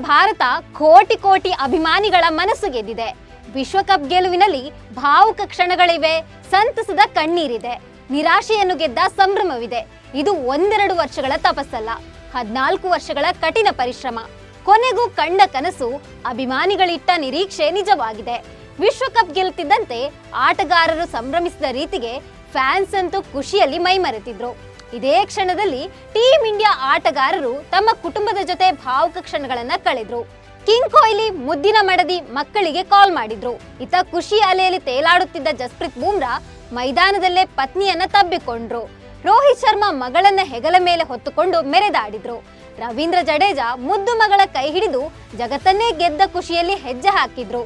ಭಾರತ ಕೋಟಿ ಕೋಟಿ ಅಭಿಮಾನಿಗಳ ಮನಸ್ಸು ಗೆದ್ದಿದೆ. ವಿಶ್ವಕಪ್ ಗೆಲುವಿನಲ್ಲಿ ಭಾವುಕ ಕ್ಷಣಗಳಿವೆ, ಸಂತಸದ ಕಣ್ಣೀರಿದೆ, ನಿರಾಶೆಯನ್ನು ಗೆದ್ದ ಸಂಭ್ರಮವಿದೆ. ಇದು ಒಂದೆರಡು ವರ್ಷಗಳ ತಪಸ್ಸಲ್ಲ, 14 ವರ್ಷಗಳ ಕಠಿಣ ಪರಿಶ್ರಮ. ಕೊನೆಗೂ ಕಂಡ ಕನಸು, ಅಭಿಮಾನಿಗಳಿಟ್ಟ ನಿರೀಕ್ಷೆ ನಿಜವಾಗಿದೆ. ವಿಶ್ವಕಪ್ ಗೆಲ್ಲುತ್ತಿದ್ದಂತೆ ಆಟಗಾರರು ಸಂಭ್ರಮಿಸಿದ ರೀತಿಗೆ ಫ್ಯಾನ್ಸ್ ಅಂತೂ ಖುಷಿಯಲ್ಲಿ ಮೈಮರೆತಿದ್ರು. ಇದೇ ಕ್ಷಣದಲ್ಲಿ ಟೀಮ್ ಇಂಡಿಯಾ ಆಟಗಾರರು ತಮ್ಮ ಕುಟುಂಬದ ಜೊತೆ ಭಾವುಕ ಕ್ಷಣಗಳನ್ನ ಕಳೆದ್ರು. ಕಿಂಗ್ ಕೊಹ್ಲಿ ಮುದ್ದಿನ ಮಡದಿ ಮಕ್ಕಳಿಗೆ ಕಾಲ್ ಮಾಡಿದ್ರು. ಇತ್ತ ಖುಷಿ ಅಲೆಯಲ್ಲಿ ತೇಲಾಡುತ್ತಿದ್ದ ಜಸ್ಪ್ರೀತ್ ಬೂಮ್ರಾ ಮೈದಾನದಲ್ಲೇ ಪತ್ನಿಯನ್ನ ತಬ್ಬಿಕೊಂಡ್ರು. ರೋಹಿತ್ ಶರ್ಮಾ ಮಗಳನ್ನ ಹೆಗಲ ಮೇಲೆ ಹೊತ್ತುಕೊಂಡು ಮೆರೆದಾಡಿದ್ರು. ರವೀಂದ್ರ ಜಡೇಜಾ ಮುದ್ದು ಮಗಳ ಕೈ ಹಿಡಿದು ಜಗತ್ತನ್ನೇ ಗೆದ್ದ ಖುಷಿಯಲ್ಲಿ ಹೆಜ್ಜೆ ಹಾಕಿದ್ರು.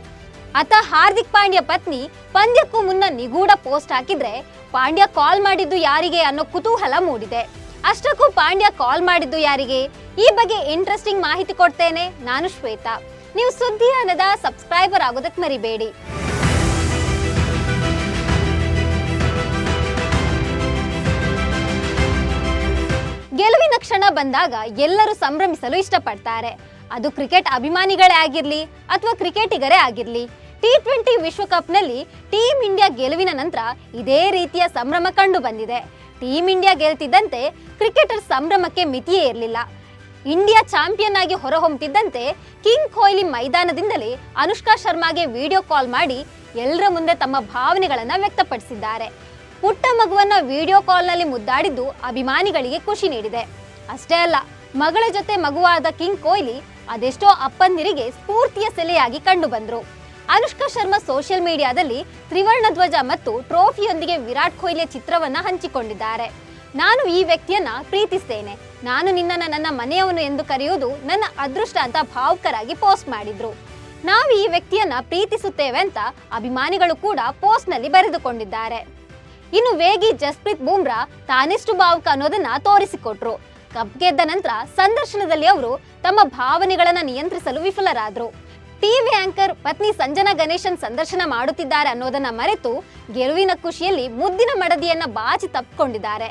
ಅತ ಹಾರ್ದಿಕ್ ಪಾಂಡ್ಯ ಪತ್ನಿ ಪಂದ್ಯಕ್ಕೂ ಮುನ್ನ ನಿಗೂಢ ಪೋಸ್ಟ್ ಹಾಕಿದ್ರೆ ಪಾಂಡ್ಯ ಕಾಲ್ ಮಾಡಿದ್ದು ಯಾರಿಗೆ ಅನ್ನೋ ಕುತೂಹಲ ಮೂಡಿದೆ. ಅಷ್ಟಕ್ಕೂ ಪಾಂಡ್ಯ ಕಾಲ್ ಮಾಡಿದ್ದು ಯಾರಿಗೆ? ಈ ಬಗ್ಗೆ ಇಂಟ್ರೆಸ್ಟಿಂಗ್ ಮಾಹಿತಿ ಕೊಡ್ತೇನೆ. ನಾನು ಶ್ವೇತಾ. ನೀವು ಸುದ್ದಿ ಅನ್ನದ ಸಬ್ಸ್ಕ್ರೈಬರ್ ಆಗೋದಕ್ಕೆ ಮರಿಬೇಡಿ. ಗೆಲುವಿನ ಕ್ಷಣ ಬಂದಾಗ ಎಲ್ಲರೂ ಸಂಭ್ರಮಿಸಲು ಇಷ್ಟಪಡ್ತಾರೆ. ಅದು ಕ್ರಿಕೆಟ್ ಅಭಿಮಾನಿಗಳೇ ಆಗಿರ್ಲಿ ಅಥವಾ ಕ್ರಿಕೆಟಿಗರೇ ಆಗಿರ್ಲಿ. T20 ವಿಶ್ವಕಪ್ನಲ್ಲಿ ಟೀಮ್ ಇಂಡಿಯಾ ಗೆಲುವಿನ ನಂತರ ಇದೇ ರೀತಿಯ ಸಂಭ್ರಮ ಕಂಡು ಬಂದಿದೆ. ಟೀಮ್ ಇಂಡಿಯಾ ಗೆಲ್ತಿದ್ದಂತೆ ಕ್ರಿಕೆಟರ್ ಸಂಭ್ರಮಕ್ಕೆ ಮಿತಿಯೇ ಇರಲಿಲ್ಲ. ಇಂಡಿಯಾ ಚಾಂಪಿಯನ್ ಆಗಿ ಹೊರಹೊಮ್ಮುತ್ತಿದ್ದಂತೆ ಕಿಂಗ್ ಕೊಹ್ಲಿ ಮೈದಾನದಿಂದಲೇ ಅನುಷ್ಕಾ ಶರ್ಮಾಗೆ ವಿಡಿಯೋ ಕಾಲ್ ಮಾಡಿ ಎಲ್ಲರ ಮುಂದೆ ತಮ್ಮ ಭಾವನೆಗಳನ್ನ ವ್ಯಕ್ತಪಡಿಸಿದ್ದಾರೆ. ಪುಟ್ಟ ಮಗುವನ್ನ ವಿಡಿಯೋ ಕಾಲ್ನಲ್ಲಿ ಮುದ್ದಾಡಿದ್ದು ಅಭಿಮಾನಿಗಳಿಗೆ ಖುಷಿ ನೀಡಿದೆ. ಅಷ್ಟೇ ಅಲ್ಲ, ಮಗಳ ಜೊತೆ ಮಗುವಾದ ಕಿಂಗ್ ಕೊಹ್ಲಿ ಅದೆಷ್ಟೋ ಅಪ್ಪಂದಿರಿಗೆ ಸ್ಫೂರ್ತಿಯ ಸೆಲೆಯಾಗಿ ಕಂಡು ಬಂದ್ರು. ಅನುಷ್ಕಾ ಶರ್ಮಾ ಸೋಷಿಯಲ್ ಮೀಡಿಯಾದಲ್ಲಿ ತ್ರಿವರ್ಣ ಧ್ವಜ ಮತ್ತು ಟ್ರೋಫಿಯೊಂದಿಗೆ ವಿರಾಟ್ ಕೊಹ್ಲಿಯ ಚಿತ್ರವನ್ನ ಹಂಚಿಕೊಂಡಿದ್ದಾರೆ. ನಾನು ಈ ವ್ಯಕ್ತಿಯನ್ನ ಪ್ರೀತಿಸ್ತೇನೆ, ನಾನು ನಿನ್ನನ್ನು ನನ್ನ ಮನೆಯವನು ಎಂದು ಕರೆಯುವುದು ನನ್ನ ಅದೃಷ್ಟ ಅಂತ ಭಾವುಕರಾಗಿ ಪೋಸ್ಟ್ ಮಾಡಿದ್ರು. ನಾವು ಈ ವ್ಯಕ್ತಿಯನ್ನ ಪ್ರೀತಿಸುತ್ತೇವೆ ಅಂತ ಅಭಿಮಾನಿಗಳು ಕೂಡ ಪೋಸ್ಟ್ ನಲ್ಲಿ ಬರೆದುಕೊಂಡಿದ್ದಾರೆ. ಇನ್ನು ವೇಗಿ ಜಸ್ಪ್ರೀತ್ ಬೂಮ್ರಾ ತಾನೆಷ್ಟು ಭಾವುಕ ಅನ್ನೋದನ್ನ ತೋರಿಸಿಕೊಟ್ರು. ಕಪ್ ಗೆದ್ದ ನಂತರ ಸಂದರ್ಶನದಲ್ಲಿ ಅವರು ತಮ್ಮ ಭಾವನೆಗಳನ್ನ ನಿಯಂತ್ರಿಸಲು ವಿಫಲರಾದ್ರು. ಟಿವಿ ಆಂಕರ್ ಪತ್ನಿ ಸಂಜನಾ ಗಣೇಶನ್ ಸಂದರ್ಶನ ಮಾಡುತ್ತಿದ್ದಾರೆ ಅನ್ನೋದನ್ನ ಮರೆತು ಗೆಲುವಿನ ಖುಷಿಯಲ್ಲಿ ಮುದ್ದಿನ ಮಡದಿಯನ್ನ ಬಾಚಿ ತಪ್ಪಿಕೊಂಡಿದ್ದಾರೆ.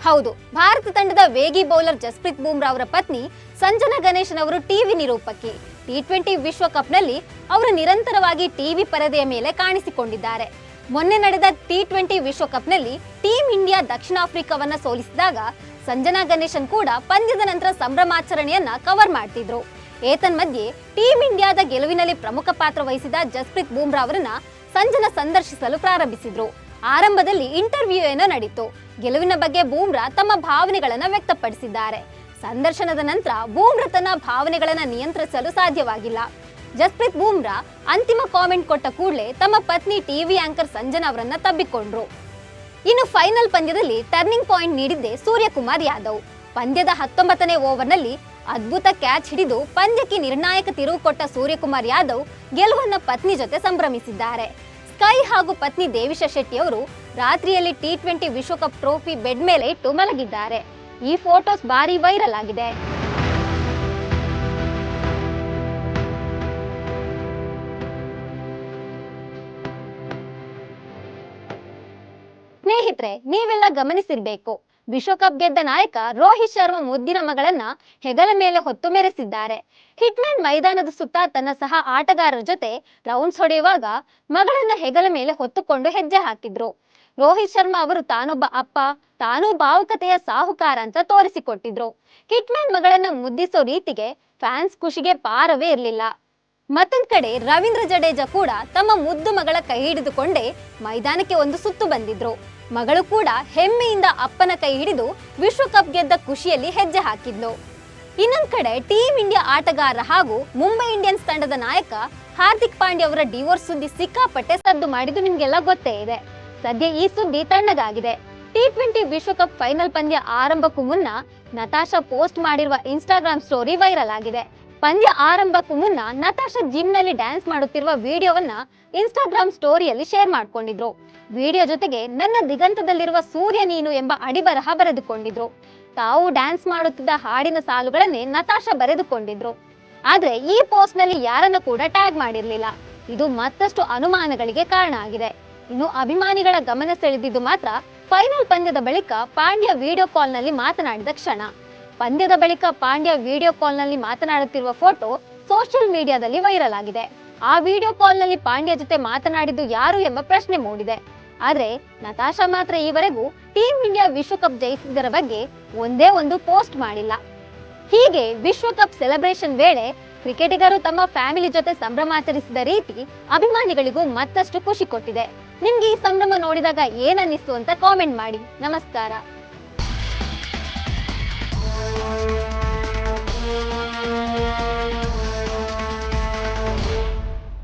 ಹೌದು, ಭಾರತ ತಂಡದ ವೇಗಿ ಬೌಲರ್ ಜಸ್ಪ್ರೀತ್ ಬೂಮ್ರಾ ಅವರ ಪತ್ನಿ ಸಂಜನಾ ಗಣೇಶನ್ ಅವರು ಟಿವಿ ನಿರೂಪಕಿ. T20 ವಿಶ್ವಕಪ್ನಲ್ಲಿ ಅವರು ನಿರಂತರವಾಗಿ ಟಿವಿ ಪರದೆಯ ಮೇಲೆ ಕಾಣಿಸಿಕೊಂಡಿದ್ದಾರೆ. ಮೊನ್ನೆ ನಡೆದ T20 ವಿಶ್ವಕಪ್ನಲ್ಲಿ ಟೀಮ್ ಇಂಡಿಯಾ ದಕ್ಷಿಣ ಆಫ್ರಿಕಾವನ್ನ ಸೋಲಿಸಿದಾಗ ಸಂಜನಾ ಗಣೇಶನ್ ಕೂಡ ಪಂದ್ಯದ ನಂತರ ಸಂಭ್ರಮಾಚರಣೆಯನ್ನ ಕವರ್ ಮಾಡ್ತಿದ್ರು. ಏತನ್ಮಧ್ಯೆ ಟೀಮ್ ಇಂಡಿಯಾದ ಗೆಲುವಿನಲ್ಲಿ ಪ್ರಮುಖ ಪಾತ್ರ ವಹಿಸಿದ ಜಸ್ಪ್ರೀತ್ ಬೂಮ್ರಾ ಅವರನ್ನ ಸಂಜನಾ ಸಂದರ್ಶಿಸಲು ಪ್ರಾರಂಭಿಸಿದ್ರು. ಆರಂಭದಲ್ಲಿ ಇಂಟರ್ವ್ಯೂ ಏನೋ ನಡೀತು. ಗೆಲುವಿನ ಬಗ್ಗೆ ಬೂಮ್ರಾ ತಮ್ಮ ಭಾವನೆಗಳನ್ನ ವ್ಯಕ್ತಪಡಿಸಿದ್ದಾರೆ. ಸಂದರ್ಶನದ ನಂತರ ಬೂಮ್ರಾ ತನ್ನ ಭಾವನೆಗಳನ್ನ ನಿಯಂತ್ರಿಸಲು ಸಾಧ್ಯವಾಗಿಲ್ಲ. ಜಸ್ಪ್ರೀತ್ ಬೂಮ್ರಾ ಅಂತಿಮ ಕಾಮೆಂಟ್ ಕೊಟ್ಟ ಕೂಡಲೇ ತಮ್ಮ ಪತ್ನಿ ಟಿವಿ ಆಂಕರ್ ಸಂಜನಾ ಅವರನ್ನ ತಬ್ಬಿಕೊಂಡ್ರು. ಇನ್ನು ಫೈನಲ್ ಪಂದ್ಯದಲ್ಲಿ ಟರ್ನಿಂಗ್ ಪಾಯಿಂಟ್ ನೀಡಿದ್ದೆ ಸೂರ್ಯಕುಮಾರ್ ಯಾದವ್. ಪಂದ್ಯದ 19ನೇ ಓವರ್ನಲ್ಲಿ ಅದ್ಭುತ ಕ್ಯಾಚ್ ಹಿಡಿದು ಪಂದ್ಯಕ್ಕೆ ನಿರ್ಣಾಯಕ ತಿರುವು ಕೊಟ್ಟ ಸೂರ್ಯಕುಮಾರ್ ಯಾದವ್ ಗೆಲುವನ್ನ ಪತ್ನಿ ಜೊತೆ ಸಂಭ್ರಮಿಸಿದ್ದಾರೆ. ಸ್ಕೈ ಹಾಗೂ ಪತ್ನಿ ದೇವಿಶಾ ಶೆಟ್ಟಿ ಅವರು ರಾತ್ರಿಯಲ್ಲಿ T20 ವಿಶ್ವಕಪ್ ಟ್ರೋಫಿ ಬೆಡ್ ಮೇಲೆ ಇಟ್ಟು ಮಲಗಿದ್ದಾರೆ. ಈ ಫೋಟೋಸ್ ಭಾರಿ ವೈರಲ್ ಆಗಿದೆ. ಸ್ನೇಹಿತರೆ, ನೀವೆಲ್ಲ ಗಮನಿಸಿರ್ಬೇಕು, ವಿಶ್ವಕಪ್ ಗೆದ್ದ ನಾಯಕ ರೋಹಿತ್ ಶರ್ಮಾ ಮುದ್ದಿನ ಮಗಳನ್ನ ಹೆಗಲ ಮೇಲೆ ಹೊತ್ತು ಮೆರೆಸಿದ್ದಾರೆ. ಹಿಟ್ಮ್ಯಾನ್ ಮೈದಾನದ ಸುತ್ತ ತನ್ನ ಸಹ ಆಟಗಾರರ ಜೊತೆ ರೌಂಡ್ಸ್ ಹೊಡೆಯುವಾಗ ಮಗಳನ್ನ ಹೆಗಲ ಮೇಲೆ ಹೊತ್ತುಕೊಂಡು ಹೆಜ್ಜೆ ಹಾಕಿದ್ರು. ರೋಹಿತ್ ಶರ್ಮಾ ಅವರು ತಾನೊಬ್ಬ ಅಪ್ಪ, ತಾನೂ ಭಾವುಕತೆಯ ಸಾಹುಕಾರ ಅಂತ ತೋರಿಸಿಕೊಟ್ಟಿದ್ರು. ಹಿಟ್ಮ್ಯಾನ್ ಮಗಳನ್ನ ಮುದ್ದಿಸೋ ರೀತಿಗೆ ಫ್ಯಾನ್ಸ್ ಖುಷಿಗೆ ಪಾರವೇ ಇರಲಿಲ್ಲ. ಮತ್ತೊಂದ್ ಕಡೆ ರವೀಂದ್ರ ಜಡೇಜಾ ಕೂಡ ತಮ್ಮ ಮುದ್ದು ಮಗಳ ಕೈ ಹಿಡಿದುಕೊಂಡೇ ಮೈದಾನಕ್ಕೆ ಒಂದು ಸುತ್ತು ಬಂದಿದ್ರು. ಮಗಳು ಕೂಡ ಹೆಮ್ಮೆಯಿಂದ ಅಪ್ಪನ ಕೈ ಹಿಡಿದು ವಿಶ್ವಕಪ್ ಗೆದ್ದ ಖುಷಿಯಲ್ಲಿ ಹೆಜ್ಜೆ ಹಾಕಿದ್ಲು. ಇನ್ನೊಂದ್ ಕಡೆ ಟೀಮ್ ಇಂಡಿಯಾ ಆಟಗಾರ ಹಾಗೂ ಮುಂಬೈ ಇಂಡಿಯನ್ಸ್ ತಂಡದ ನಾಯಕ ಹಾರ್ದಿಕ್ ಪಾಂಡ್ಯ ಅವರ ಡಿವೋರ್ಸ್ ಸುದ್ದಿ ಸಿಕ್ಕಾಪಟ್ಟೆ ಸದ್ದು ಮಾಡಿದ್ದು ನಿಮ್ಗೆಲ್ಲ ಗೊತ್ತೇ ಇದೆ. ಸದ್ಯ ಈ ಸುದ್ದಿ ತಣ್ಣಗಾಗಿದೆ. T20 ವಿಶ್ವಕಪ್ ಫೈನಲ್ ಪಂದ್ಯ ಆರಂಭಕ್ಕೂ ಮುನ್ನ ನತಾಶಾ ಪೋಸ್ಟ್ ಮಾಡಿರುವ ಇನ್ಸ್ಟಾಗ್ರಾಮ್ ಸ್ಟೋರಿ ವೈರಲ್ ಆಗಿದೆ. ಪಂದ್ಯ ಆರಂಭಕ್ಕೂ ಮುನ್ನ ನತಾಶಾ ಜಿಮ್ ನಲ್ಲಿ ಡ್ಯಾನ್ಸ್ ಮಾಡುತ್ತಿರುವ ವಿಡಿಯೋವನ್ನ ಇನ್ಸ್ಟಾಗ್ರಾಮ್ ಸ್ಟೋರಿಯಲ್ಲಿ ಶೇರ್ ಮಾಡ್ಕೊಂಡಿದ್ರು. ವಿಡಿಯೋ ಜೊತೆಗೆ ನನ್ನ ದಿಗಂತದಲ್ಲಿರುವ ಸೂರ್ಯ ನೀನು ಎಂಬ ಅಡಿಬರಹ ಬರೆದುಕೊಂಡಿದ್ರು. ತಾವು ಡ್ಯಾನ್ಸ್ ಮಾಡುತ್ತಿದ್ದ ಹಾಡಿನ ಸಾಲುಗಳನ್ನೇ ನತಾಶಾ ಬರೆದುಕೊಂಡಿದ್ರು. ಆದ್ರೆ ಈ ಪೋಸ್ಟ್ ನಲ್ಲಿ ಯಾರನ್ನ ಕೂಡ ಟ್ಯಾಗ್ ಮಾಡಿರ್ಲಿಲ್ಲ. ಇದು ಮತ್ತಷ್ಟು ಅನುಮಾನಗಳಿಗೆ ಕಾರಣ ಆಗಿದೆ. ಇನ್ನು ಅಭಿಮಾನಿಗಳ ಗಮನ ಸೆಳೆದಿದ್ದು ಮಾತ್ರ ಫೈನಲ್ ಪಂದ್ಯದ ಬಳಿಕ ಪಾಂಡ್ಯ ವಿಡಿಯೋ ಕಾಲ್ ನಲ್ಲಿ ಮಾತನಾಡಿದ ಕ್ಷಣ. ಪಂದ್ಯದ ಬಳಿಕ ಪಾಂಡ್ಯ ವಿಡಿಯೋ ಕಾಲ್ ನಲ್ಲಿ ಮಾತನಾಡುತ್ತಿರುವ ಫೋಟೋ ಸೋಷಿಯಲ್ ಮೀಡಿಯಾದಲ್ಲಿ ವೈರಲ್ ಆಗಿದೆ. ಆ ವಿಡಿಯೋ ಕಾಲ್ನಲ್ಲಿ ಪಾಂಡ್ಯ ಜೊತೆ ಮಾತನಾಡಿದ್ದು ಯಾರು ಎಂಬ ಪ್ರಶ್ನೆ ಮೂಡಿದೆ. ಆದ್ರೆ ನತಾಶಾ ಮಾತ್ರ ಈವರೆಗೂ ಟೀಮ್ ಇಂಡಿಯಾ ವಿಶ್ವಕಪ್ ಜಯಿಸಿದ್ದರ ಬಗ್ಗೆ ಒಂದೇ ಒಂದು ಪೋಸ್ಟ್ ಮಾಡಿಲ್ಲ. ಹೀಗೆ ವಿಶ್ವಕಪ್ ಸೆಲೆಬ್ರೇಷನ್ ವೇಳೆ ಕ್ರಿಕೆಟಿಗರು ತಮ್ಮ ಫ್ಯಾಮಿಲಿ ಜೊತೆ ಸಂಭ್ರಮಾಚರಿಸಿದ ರೀತಿ ಅಭಿಮಾನಿಗಳಿಗೂ ಮತ್ತಷ್ಟು ಖುಷಿ ಕೊಟ್ಟಿದೆ. ನಿಮ್ಗೆ ಈ ಸಂಭ್ರಮ ನೋಡಿದಾಗ ಏನನ್ನಿಸ್ತು ಅಂತ ಕಾಮೆಂಟ್ ಮಾಡಿ. ನಮಸ್ಕಾರ.